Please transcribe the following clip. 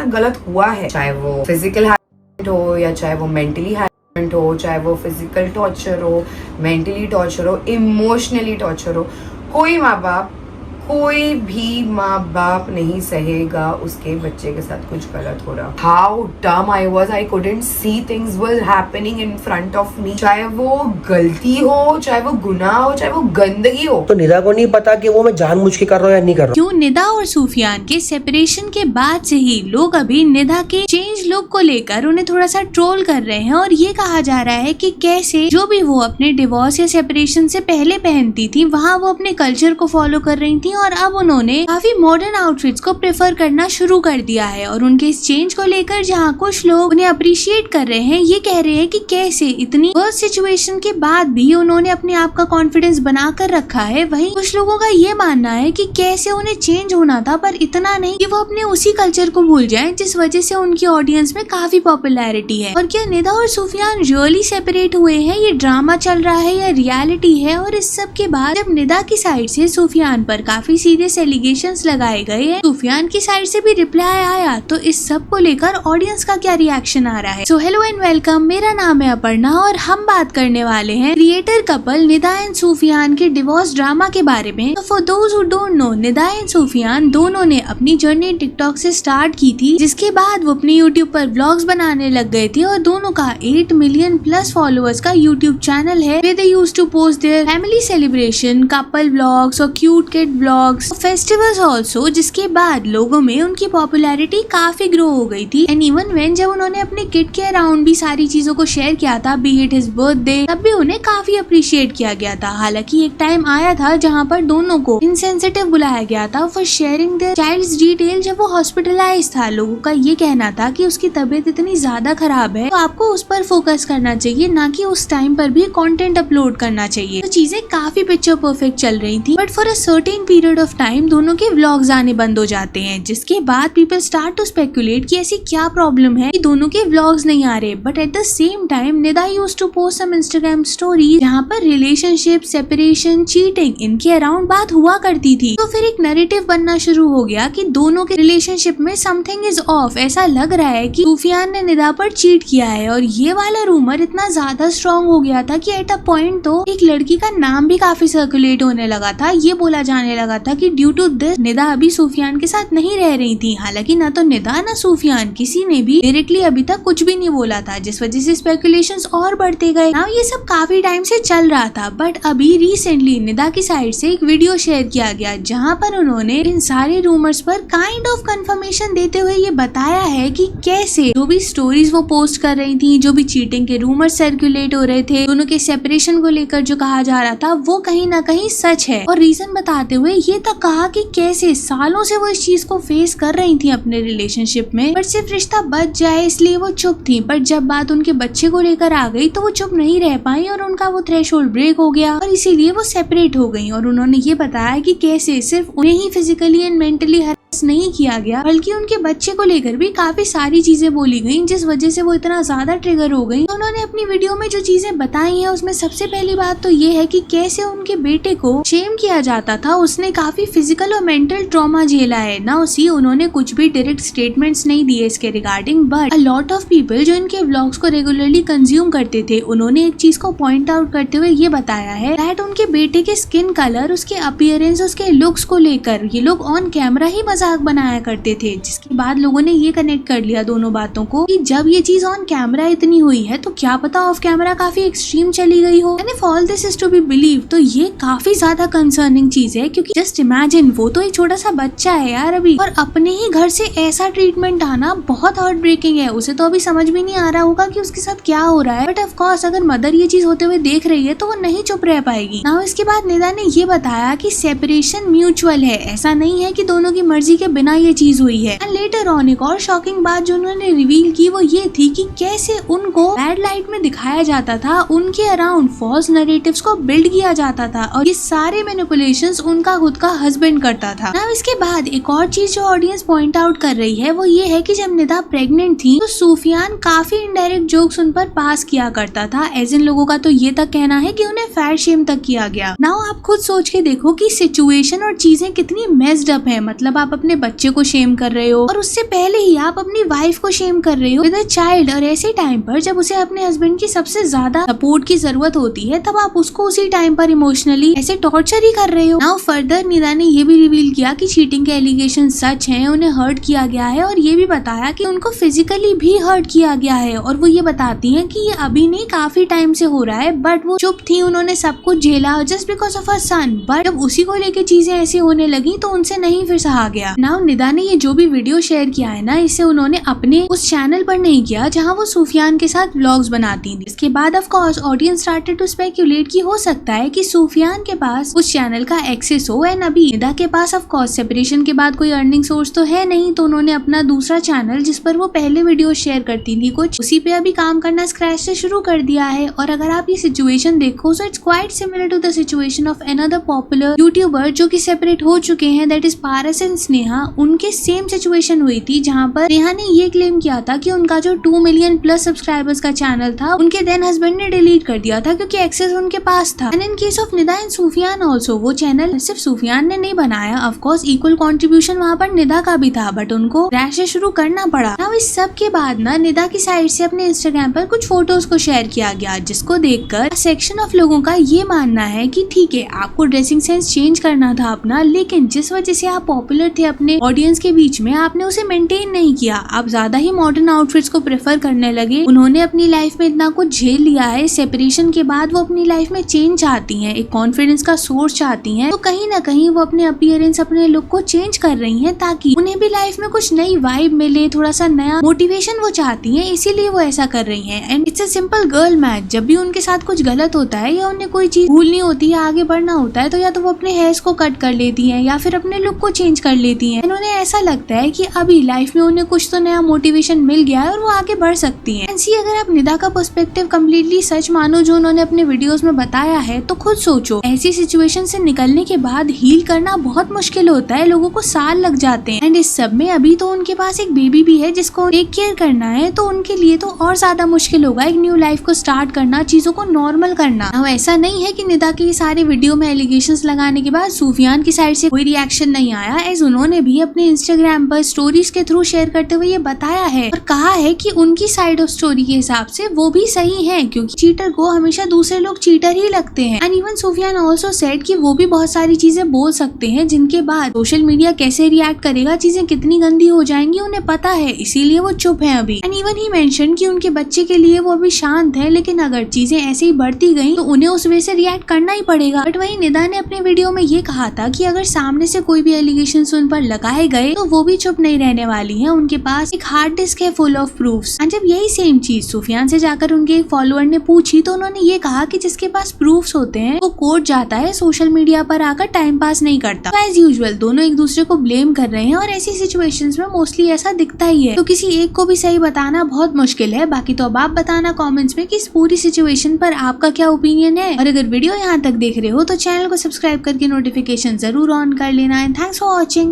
साथ गलत हुआ है, चाहे वो फिजिकल हैरेसमेंट हो या चाहे वो मेंटली हैरेसमेंट हो, चाहे वो फिजिकल टॉर्चर हो, मेंटली टॉर्चर हो, इमोशनली टॉर्चर हो, कोई भी माँ बाप नहीं सहेगा उसके बच्चे के साथ कुछ गलत हो रहा। हाउ डम I was, I couldn't see things were happening in front of me. चाहे वो गलती हो, चाहे वो गुनाह हो, चाहे वो गंदगी हो, तो निदा को नहीं पता कि वो मैं जानबूझ के कर रहा हूँ या नहीं कर रहा हूँ। क्यों निदा और सूफियान के सेपरेशन के बाद से ही लोग अभी निदा के चेंज लुक को लेकर उन्हें थोड़ा सा ट्रोल कर रहे हैं और ये कहा जा रहा है कि कैसे जो भी वो अपने डिवोर्स या सेपरेशन से पहले पहनती थी वहाँ वो अपने कल्चर को फॉलो कर रही थी और अब उन्होंने काफी मॉडर्न आउटफिट्स को प्रेफर करना शुरू कर दिया है। और उनके इस चेंज को लेकर जहाँ कुछ लोग उन्हें अप्रिशिएट कर रहे हैं, ये कह रहे हैं कि कैसे इतनी वर्स्ट सिचुएशन के बाद भी उन्होंने अपने आप का कॉन्फिडेंस बना कर रखा है। वहीं कुछ लोगों का ये मानना है कि कैसे उन्हें चेंज होना था पर इतना नहीं कि वो अपने उसी कल्चर को भूल जाएं जिस वजह से उनकी ऑडियंस में काफी पॉपुलैरिटी है। और क्या निदा और सूफियान रियली सेपरेट हुए हैं, ये ड्रामा चल रहा है या रियलिटी है? और इस सब के बाद जब निदा की साइड से सूफियान पर काफी सीरियस एलिगेशंस लगाए गए हैं, सूफियान की साइड से भी रिप्लाई आया, तो इस सब को लेकर ऑडियंस का क्या रिएक्शन आ रहा है? सो हेलो एंड वेलकम, मेरा नाम है अपर्णा और हम बात करने वाले हैं creator couple Nida and Sufiyan के डिवोर्स ड्रामा के बारे में। तो for those who don't know, Nida and Sufiyan दोनों ने अपनी जर्नी टिकटॉक से स्टार्ट की थी, जिसके बाद वो अपने यूट्यूब पर व्लॉग्स बनाने लग गए थे और दोनों का 8 मिलियन प्लस फॉलोअर्स का यूट्यूब चैनल है where they used to post their family celebration, couple vlogs और cute kid vlogs, festivals also, जिसके बाद लोगों में उनकी पॉपुलैरिटी काफी ग्रो हो गई थी। एंड इवन व्हेन जब उन्होंने अपने किड के अराउंड भी सारी चीजों को शेयर किया था, बी इट हिज बर्थडे, तब भी उन्हें काफी अप्रिशिएट किया गया था। हालांकि एक टाइम आया था जहाँ पर दोनों को इनसेंसिटिव बुलाया गया था for sharing their child's detail जब वो हॉस्पिटलाइज था। लोगों का ये कहना था कि उसकी तबीयत इतनी ज्यादा खराब है तो आपको उस पर फोकस करना चाहिए, ना कि उस टाइम पर भी कंटेंट अपलोड करना चाहिए। तो चीजें काफी पिक्चर परफेक्ट चल रही थी, but for a certain period of time दोनों के व्लॉग्स आने बंद हो जाते हैं, जिसके बाद पीपल स्टार्ट टू स्पेकुलेट कि ऐसी क्या प्रॉब्लम है कि दोनों के व्लॉग्स नहीं आ रहे। But at the same time Nida used to post some Instagram stories जहाँ पर रिलेशनशिप, सेपरेशन, चीटिंग इनके अराउंड बात हुआ करती थी। तो फिर एक नैरेटिव बनना शुरू हो गया कि दोनों के रिलेशनशिप में समथिंग इज ऑफ। ऐसा लग रहा है कि सूफियान ने निदा पर चीट किया है और ये वाला रूमर इतना ज्यादा स्ट्रॉन्ग हो गया था कि एट अ पॉइंट तो एक लड़की का नाम भी काफी सर्कुलेट होने लगा था। ये बोला जाने लगा था कि ड्यू टू दिस निदा अभी सूफियान के साथ नहीं रह रही थी। हालांकि ना तो निदा ना सूफियान किसी ने भी डायरेक्टली अभी तक कुछ भी नहीं बोला था, जिस वजह से स्पेकुलेशंस और बढ़ते गए। नाउ ये सब काफी टाइम से चल रहा था, बट अभी रिसेंटली निदा की साइड से एक वीडियो शेयर किया गया जहाँ पर उन्होंने इन सारे रूमर्स पर काइंड ऑफ कंफर्मेशन देते हुए ये बताया है कि कैसे जो भी स्टोरीज वो पोस्ट कर रही थी, जो भी चीटिंग के रूमर्स सर्कुलेट हो रहे थे, दोनों के सेपरेशन को लेकर जो कहा जा रहा था वो कहीं ना कहीं सच है। और रीजन बताते हुए ये तक कहा कि कैसे सालों से वो इस चीज को फेस कर रही थी अपने रिलेशनशिप में, बट सिर्फ रिश्ता बच जाए इसलिए वो चुप थी। पर जब बात उनके बच्चे को लेकर आ गई तो वो चुप नहीं रह पाई और उनका वो थ्रेशोल्ड ब्रेक हो गया और इसीलिए वो सेपरेट हो गई। और उन्होंने ये बताया कि कैसे सिर्फ उन्हें ही फिजिकली एंड मेंटली नहीं किया गया, बल्कि उनके बच्चे को लेकर भी काफी सारी चीजें बोली गई, जिस वजह से वो इतना ज्यादा ट्रिगर हो गई। तो उन्होंने अपनी वीडियो में जो चीजें बताई हैं उसमें सबसे पहली बात तो ये है कि कैसे उनके बेटे को शेम किया जाता था, उसने काफी फिजिकल और मेंटल ट्रॉमा झेला है। ना उसी उन्होंने कुछ भी डायरेक्ट स्टेटमेंट्स नहीं दिए इसके regarding, but a lot of people जो इनके व्लॉग्स को रेगुलरली कंज्यूम करते थे उन्होंने एक चीज को पॉइंट आउट करते हुए ये बताया है दैट उनके बेटे के स्किन कलर, उसके अपीयरेंस, उसके लुक्स को लेकर ये लोग ऑन कैमरा ही मजाक बनाया करते थे। जिसके बाद लोगों ने ये कनेक्ट कर लिया दोनों बातों को कि जब ये चीज ऑन कैमरा इतनी हुई है तो क्या पता ऑफ कैमरा काफी एक्सट्रीम चली गई हो। And if all this is to be believe, तो ये काफी ज्यादा कंसर्निंग चीज है, क्योंकि जस्ट इमेजिन वो तो एक छोटा सा बच्चा है यार अभी, और अपने ही घर से ऐसा ट्रीटमेंट आना बहुत हार्ट ब्रेकिंग है। उसे तो अभी समझ भी नहीं आ रहा होगा कि उसके साथ क्या हो रहा है, बट ऑफ कोर्स अगर मदर ये चीज होते हुए देख रही है तो वो नहीं चुप रह पाएगी। नाउ इसके बाद निदा ने ये बताया कि सेपरेशन म्यूचुअल है, ऐसा नहीं है कि दोनों की मर्जी के बिना ये चीज हुई है। एंड लेटर ऑन एक और शॉकिंग बात जो उन्होंने रिवील की वो ये थी कि कैसे उनको बैड लाइट में दिखाया जाता था, उनके अराउंड फॉल्स नैरेटिव्स को बिल्ड किया जाता था और ये सारे मैनिपुलेशंस उनका खुद का हस्बैंड करता था। नाउ इसके बाद एक और चीज जो ऑडियंस पॉइंट आउट कर रही है वो ये है कि जब निदा प्रेग्नेंट थी तो सूफियान काफी इनडायरेक्ट जोक्स उन पर पास किया करता था। एज इन लोगों का तो ये तक कहना है कि उन्हें फैट शेम तक किया गया। नाउ आप खुद सोच के देखो कि सिचुएशन और चीजें कितनी मेस्ड अप है। मतलब आप अपने बच्चे को शेम कर रहे हो और उससे पहले ही आप अपनी वाइफ को शेम कर रहे हो विद अ चाइल्ड, और ऐसे टाइम पर जब उसे अपने हस्बैंड की सबसे ज्यादा सपोर्ट की जरूरत होती है तब आप उसको उसी टाइम पर इमोशनली ऐसे टॉर्चर ही कर रहे हो। नाउ फर्दर निदा ने ये भी रिवील किया कि चीटिंग के एलिगेशन सच हैं, उन्हें हर्ट किया गया है और ये भी बताया कि उनको फिजिकली भी हर्ट किया गया है। और वो ये बताती हैं कि ये अभी नहीं काफी टाइम से हो रहा है, बट वो चुप थी, उन्होंने सब कुछ झेला just because of her son, but जब उसी को लेके चीजें ऐसी होने लगी तो उनसे नहीं फिर सहा गया। नाउ निदा ने ये जो भी वीडियो शेयर किया है ना, इसे उन्होंने अपने उस चैनल पर नहीं किया जहाँ वो सूफियान के साथ व्लॉग्स बनाती थी। इसके बाद of course audience started to speculate कि हो सकता है कि सूफियान के पास उस चैनल का एक्सेस हो एंड अभी निदा के पास ऑफ कोर्स सेपरेशन के बाद कोई अर्निंग सोर्स तो है नहीं, तो उन्होंने अपना दूसरा चैनल जिस पर वो पहले वीडियो शेयर करती थी कुछ, उसी पे अभी काम करना स्क्रैच से शुरू कर दिया है। और अगर आप ये सिचुएशन देखो so it's quite similar to the situation of another popular YouTuber जो कि सेपरेट हो चुके हैं, that is Paras and Sneha. उनके सेम सिचुएशन हुई थी जहाँ पर नेहा ने ये क्लेम किया था कि उनका जो 2 मिलियन प्लस सब्सक्राइबर्स का चैनल था उनके देन हस्बैंड ने डिलीट कर दिया था क्योंकि एक्सेस उनके पास था। And in case of Nida and Sufiyan also वो चैनल सिर्फ सूफियान ने नहीं बनाया, ऑफ कोर्स इक्वल कंट्रीब्यूशन वहाँ पर निदा का भी था, बट उनको क्रैश से शुरू करना पड़ा। नाउ इस सब के बाद ना निदा की साइड से अपने इंस्टाग्राम पर कुछ फोटोज को शेयर किया गया जिसको देखकर सेक्शन ऑफ लोगों का ये मानना है कि ठीक है आपको ड्रेसिंग सेंस चेंज करना था अपना, लेकिन जिस वजह से आप पॉपुलर थे अपने ऑडियंस के बीच में आपने उसे मेंटेन नहीं किया, आप ज्यादा ही मॉडर्न आउटफिट्स को प्रेफर करने लगे। उन्होंने अपनी लाइफ में इतना कुछ झेल लिया है, सेपरेशन के बाद वो अपनी लाइफ में चेंज चाहती हैं, एक कॉन्फिडेंस का सोर्स चाहती हैं, तो कहीं ना कहीं वो अपने अपीयरेंस अपने लुक को चेंज कर रही हैं ताकि उन्हें भी लाइफ में कुछ नई वाइब मिले, थोड़ा सा नया मोटिवेशन वो चाहती हैं, इसीलिए वो ऐसा कर रही हैं। And it's a simple girl math, जब भी उनके साथ कुछ गलत होता है या उन्हें कोई चीज भूलनी होती है, आगे बढ़ना होता है, तो या तो वो अपने हेयर्स को कट कर लेती हैं या फिर अपने लुक को चेंज कर लेती हैं। उन्हें ऐसा लगता है कि अभी लाइफ में उन्हें कुछ तो नया मोटिवेशन मिल गया है और वो आगे बढ़ सकती हैं। सी अगर आप निदा का पर्सपेक्टिव कम्प्लीटली सच मानो जो उन्होंने अपने वीडियोस में बताया है, तो खुद सोचो ऐसी सिचुएशन से निकलने के बाद हील करना बहुत मुश्किल होता है, लोगों को साल लग जाते हैं। एंड इस सब में अभी तो उनके पास एक बेबी भी है जिसको टेक केयर करना है, तो उनके लिए तो और ज्यादा मुश्किल होगा एक न्यू लाइफ को स्टार्ट करना, चीजों को नॉर्मल करना। अब ऐसा नहीं है कि निदा के ये सारे वीडियो में एलिगेशंस लगाने के बाद सूफियान की साइड से कोई रिएक्शन नहीं आया, एज उन्होंने भी अपने इंस्टाग्राम पर स्टोरीज के थ्रू शेयर करते हुए ये बताया है और कहा है कि उनकी साइड ऑफ स्टोरी के हिसाब से वो भी सही है, क्योंकि चीटर को हमेशा दूसरे लोग चीटर ही लगते हैं। And even Sufiyan also said कि वो भी बहुत सारी चीजें बोल सकते हैं जिनके बाद सोशल मीडिया कैसे रिएक्ट करेगा, चीजें कितनी गंदी हो जाएंगी उन्हें पता है, इसीलिए वो चुप है अभी। एंड इवन ही मेंशन कि उनके बच्चे के लिए वो अभी शांत है, लेकिन अगर चीजें ऐसे ही बढ़ती गई तो उन्हें उस वे से रिएक्ट करना ही पड़ेगा। बट वही निदा ने अपने वीडियो में ये कहा था कि अगर सामने से कोई भी एलिगेशन उन पर लगाए गए तो वो भी चुप नहीं रहने वाली है, उनके पास एक हार्ड डिस्क है फुल ऑफ प्रूफ्स। एंड जब यही सेम चीज सूफियान से जाकर उनके एक फॉलोअर ने पूछी तो उन्होंने ये कहा कि जिसके पास प्रूफ्स होते हैं वो कोर्ट जाता है, सोशल मीडिया पर आकर टाइम पास नहीं करता। तो एज यूजुअल दोनों एक दूसरे को ब्लेम कर रहे हैं और ऐसी सिचुएशंस में मोस्टली ऐसा दिखता ही है, तो किसी एक को भी सही बताना बहुत मुश्किल है। बाकी तो अब आप बताना कमेंट्स में कि इस पूरी सिचुएशन पर आपका क्या ओपिनियन है, और अगर वीडियो यहाँ तक देख रहे हो तो चैनल को सब्सक्राइब करके नोटिफिकेशन जरूर ऑन कर लेना। And thanks for watching.